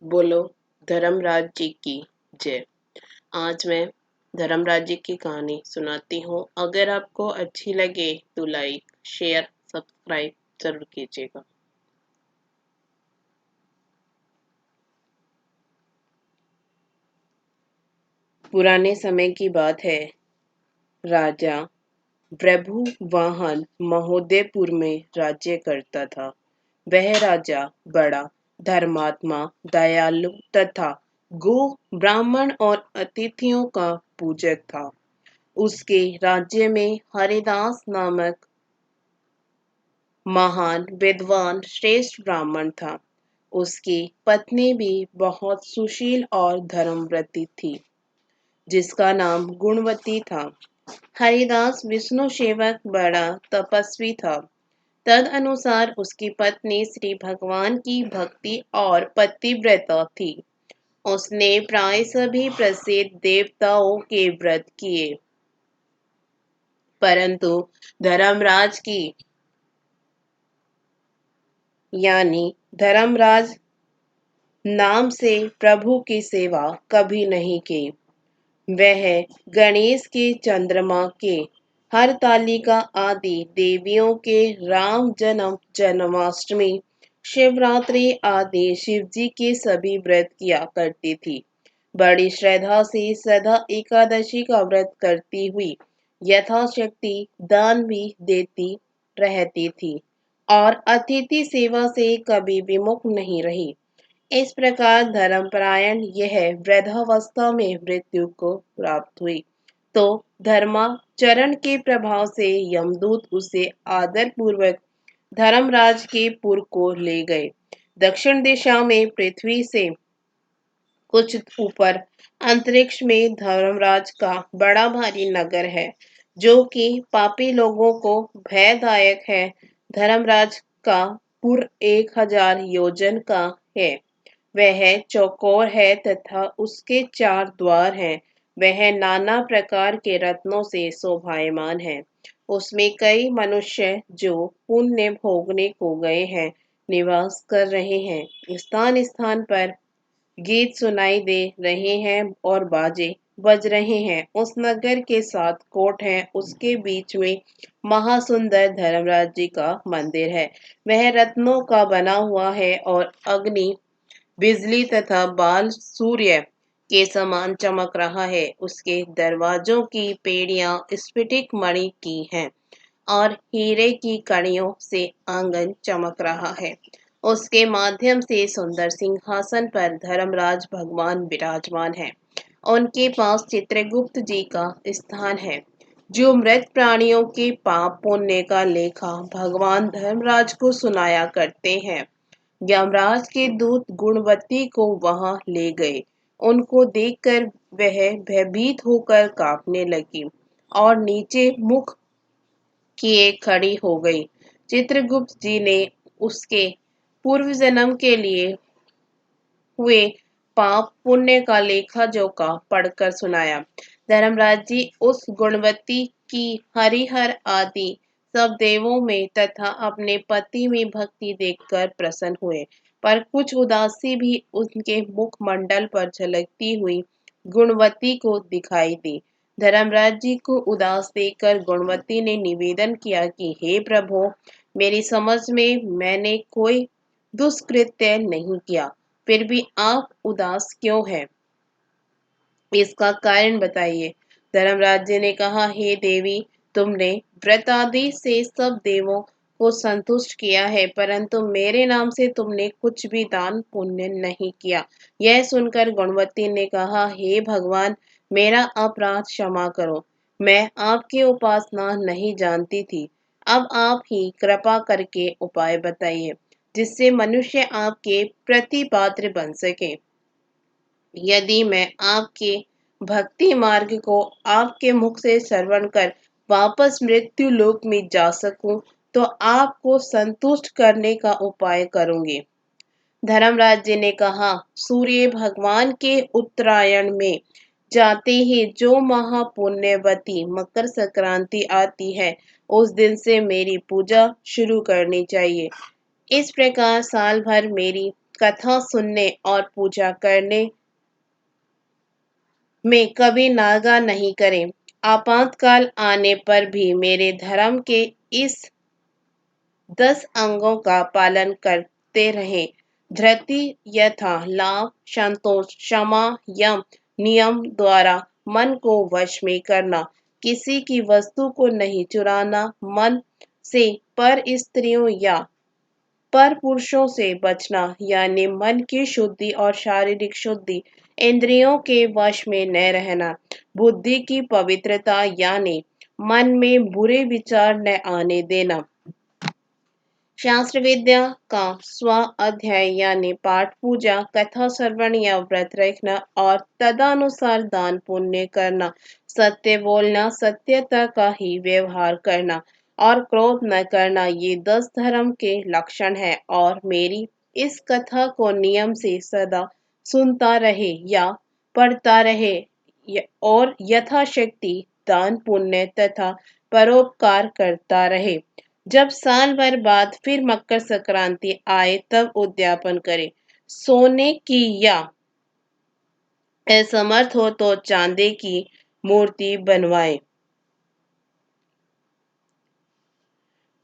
बोलो धर्मराज जी की जय। आज मैं धर्मराज जी की कहानी सुनाती हूँ। अगर आपको अच्छी लगे तो लाइक शेयर सब्सक्राइब जरूर कीजिएगा। पुराने समय की बात है। राजा प्रभु वाहन महोदयपुर में राज्य करता था। वह राजा बड़ा धर्मात्मा, दयालु तथा गो ब्राह्मण और अतिथियों का पूजक था। उसके राज्य में हरिदास नामक महान विद्वान श्रेष्ठ ब्राह्मण था। उसकी पत्नी भी बहुत सुशील और धर्मव्रती थी, जिसका नाम गुणवती था। हरिदास विष्णु सेवक बड़ा तपस्वी था। तद अनुसार उसकी पत्नी श्री भगवान की भक्ति और पतिव्रता थी। उसने प्राय सभी प्रसिद्ध देवताओं के व्रत किए, परंतु धर्मराज की यानी धर्मराज नाम से प्रभु की सेवा कभी नहीं की। वह गणेश के, चंद्रमा के, हरतालिका आदि देवियों के, राम जन्म, जन्माष्टमी, शिवरात्रि आदि शिवजी के सभी व्रत किया करती थी। बड़ी श्रद्धा से सदा एकादशी का व्रत करती हुई यथाशक्ति दान भी देती रहती थी और अतिथि सेवा से कभी विमुख नहीं रही। इस प्रकार धर्मपरायण यह वृद्धावस्था में मृत्यु को प्राप्त हुई, तो धर्माचरण के प्रभाव से यमदूत उसे आदर पूर्वक धर्मराज के पुर को ले गए। दक्षिण दिशा में पृथ्वी से कुछ ऊपर अंतरिक्ष में धर्मराज का बड़ा भारी नगर है, जो कि पापी लोगों को भयदायक है। धर्मराज का पुर 1000 योजन का है। वह चौकोर है तथा उसके 4 द्वार हैं। वह नाना प्रकार के रत्नों से शोभायमान है। उसमें कई मनुष्य जो पुण्य भोगने को गए हैं निवास कर रहे हैं। स्थान स्थान पर गीत सुनाई दे रहे हैं और बाजे बज रहे हैं। उस नगर के 7 कोट हैं। उसके बीच में महासुंदर धर्मराज जी का मंदिर है। वह रत्नों का बना हुआ है और अग्नि, बिजली तथा बाल सूर्य के समान चमक रहा है। उसके दरवाजों की पेड़ियां स्फटिक मणि की हैं और हीरे की कड़ियों से आंगन चमक रहा है। उसके माध्यम से सुंदर सिंहासन पर धर्मराज भगवान विराजमान है। उनके पास चित्रगुप्त जी का स्थान है, जो मृत प्राणियों के पाप पुण्य का लेखा भगवान धर्मराज को सुनाया करते हैं। यमराज के दूत गुणवती को वहां ले गए। उनको देखकर वह भयभीत होकर कांपने लगी और नीचे मुख किए खड़ी हो गई। चित्रगुप्त जी ने उसके पूर्व जन्म के लिए हुए पाप पुण्य का लेखा जोखा पढ़कर सुनाया। धर्मराज जी उस गुणवती की हरिहर आदि सब देवों में तथा अपने पति में भक्ति देखकर प्रसन्न हुए, पर कुछ उदासी भी उनके मुखमंडल पर झलकती हुई गुणवती को दिखाई दी। धर्मराज जी को उदास देखकर गुणवती ने निवेदन किया कि हे प्रभु, मेरी समझ में मैंने कोई दुष्कृत्य नहीं किया, फिर भी आप उदास क्यों हैं? इसका कारण बताइए। धर्मराज जी ने कहा, हे देवी, तुमने व्रत आदि से सब देवों को संतुष्ट किया है, परंतु मेरे नाम से तुमने कुछ भी दान पुण्य नहीं किया। यह सुनकर गुणवती ने कहा, हे भगवान, मेरा अपराध क्षमा करो। मैं आपकी उपासना नहीं जानती थी। अब आप ही कृपा करके उपाय बताइए, जिससे मनुष्य आपके प्रति पात्र बन सके। यदि मैं आपके भक्ति मार्ग को आपके मुख से श्रवण कर वापस मृत्यु लोक में जा सकूं, तो आपको संतुष्ट करने का उपाय करूंगी। धर्मराज जी ने कहा, सूर्य भगवान के उत्तरायण में जाते ही जो महापुण्यवती मकर संक्रांति आती है, उस दिन से मेरी पूजा शुरू करनी चाहिए। इस प्रकार साल भर मेरी कथा सुनने और पूजा करने में कभी नागा नहीं करें। आपातकाल आने पर भी मेरे धर्म के इस 10 अंगों का पालन करते रहें। धृति, यथा, लाभ, संतोष, क्षमा, यम, नियम द्वारा मन को वश में करना, किसी की वस्तु को नहीं चुराना, मन से पर स्त्रियों या पर पुरुषों से बचना, यानी मन की शुद्धि और शारीरिक शुद्धि, इंद्रियों के वश में न रहना, बुद्धि की पवित्रता यानी मन में बुरे विचार न आने देना, शास्त्र विद्या का स्व अध्याय यानी पाठ पूजा, कथा श्रवण या व्रत रखना और तदनुसार दान पुण्य करना, सत्य बोलना, सत्यता का ही व्यवहार करना और क्रोध न करना, ये 10 धर्म के लक्षण हैं। और मेरी इस कथा को नियम से सदा सुनता रहे या पढ़ता रहे और यथाशक्ति दान पुण्य तथा परोपकार करता रहे। जब साल भर बाद फिर मकर संक्रांति आए तब उद्यापन करे। सोने की या असमर्थ हो तो चांदी की मूर्ति बनवाए।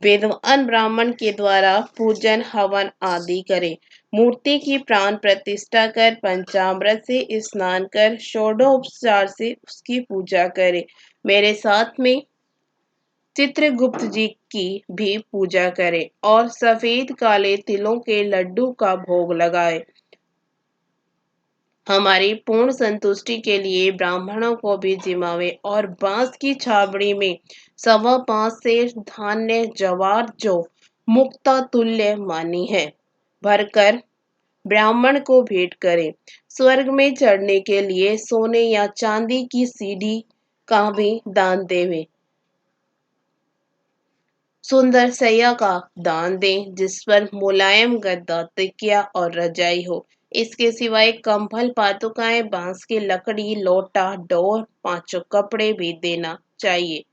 विद्वान ब्राह्मण के द्वारा पूजन हवन आदि करे। मूर्ति की प्राण प्रतिष्ठा कर पंचामृत से स्नान कर षोडोपचार से उसकी पूजा करे। मेरे साथ में चित्रगुप्त जी की भी पूजा करे और सफेद काले तिलों के लड्डू का भोग लगाए। हमारी पूर्ण संतुष्टि के लिए ब्राह्मणों को भी जिमावे और बांस की छावड़ी में 5.25 सेर धान्य जवार जो मुक्ता तुल्य मानी है भरकर ब्राह्मण को भेंट करें। स्वर्ग में चढ़ने के लिए सोने या चांदी की सीढ़ी का भी दान देवे। सुंदर सैया का दान दें जिस पर मुलायम गद्दा, तकिया और रजाई हो। इसके सिवाय कंबल, पादुकाएं, बांस की लकड़ी, लोटा, डोर, 5 कपड़े भी देना चाहिए।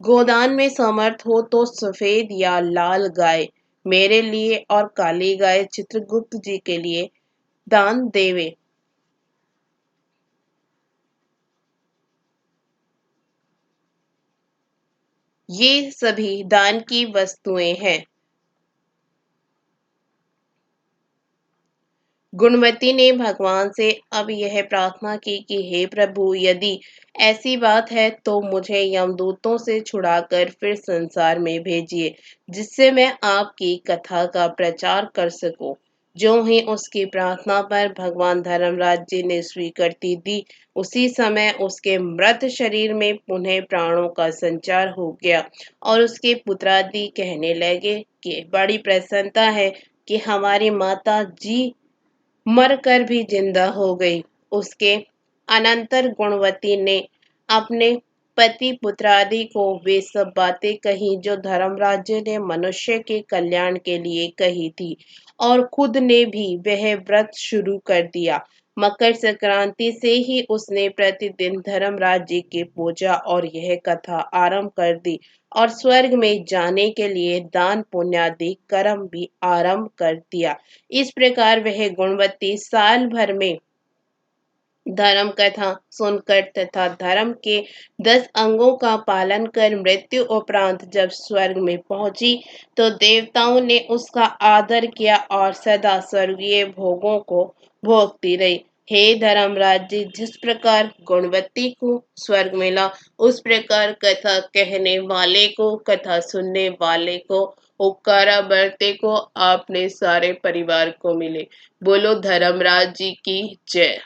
गोदान में समर्थ हो तो सफेद या लाल गाय मेरे लिए और काली गाय चित्रगुप्त जी के लिए दान देवे। ये सभी दान की वस्तुएं हैं। गुणवती ने भगवान से अब यह प्रार्थना की कि हे प्रभु, यदि ऐसी बात है तो मुझे यमदूतों से छुड़ाकर फिर संसार में भेजिए जिससे मैं आपकी कथा का प्रचार कर सकूं। जो ही उसकी प्रार्थना पर भगवान धर्मराज जी ने स्वीकृति दी, उसी समय उसके मृत शरीर में पुनः प्राणों का संचार हो गया और उसके पुत्रादि कहने लगे कि बड़ी प्रसन्नता है कि हमारी माता जी मरकर भी जिंदा हो गई। उसके अनंतर गुणवती ने अपने पति पुत्रादि को वे सब बातें कही जो धर्मराज ने मनुष्य के कल्याण के लिए कही थी और खुद ने भी वह व्रत शुरू कर दिया। मकर संक्रांति से ही उसने प्रतिदिन धर्मराज जी की पूजा और यह कथा आरंभ कर दी और स्वर्ग में जाने के लिए दान पुण्यादि कर्म भी आरंभ कर दिया। इस प्रकार वह गुणवती साल भर में धर्म कथा सुनकर तथा धर्म के 10 अंगों का पालन कर मृत्यु उपरांत जब स्वर्ग में पहुंची तो देवताओं ने उसका आदर किया और सदा स्वर्गीय भोगों को भोगती रही। हे धर्मराज जी, जिस प्रकार गुणवती को स्वर्ग मिला उस प्रकार कथा कहने वाले को, कथा सुनने वाले को, उपकारा बरते को, आपने सारे परिवार को मिले। बोलो धर्मराज जी की जय।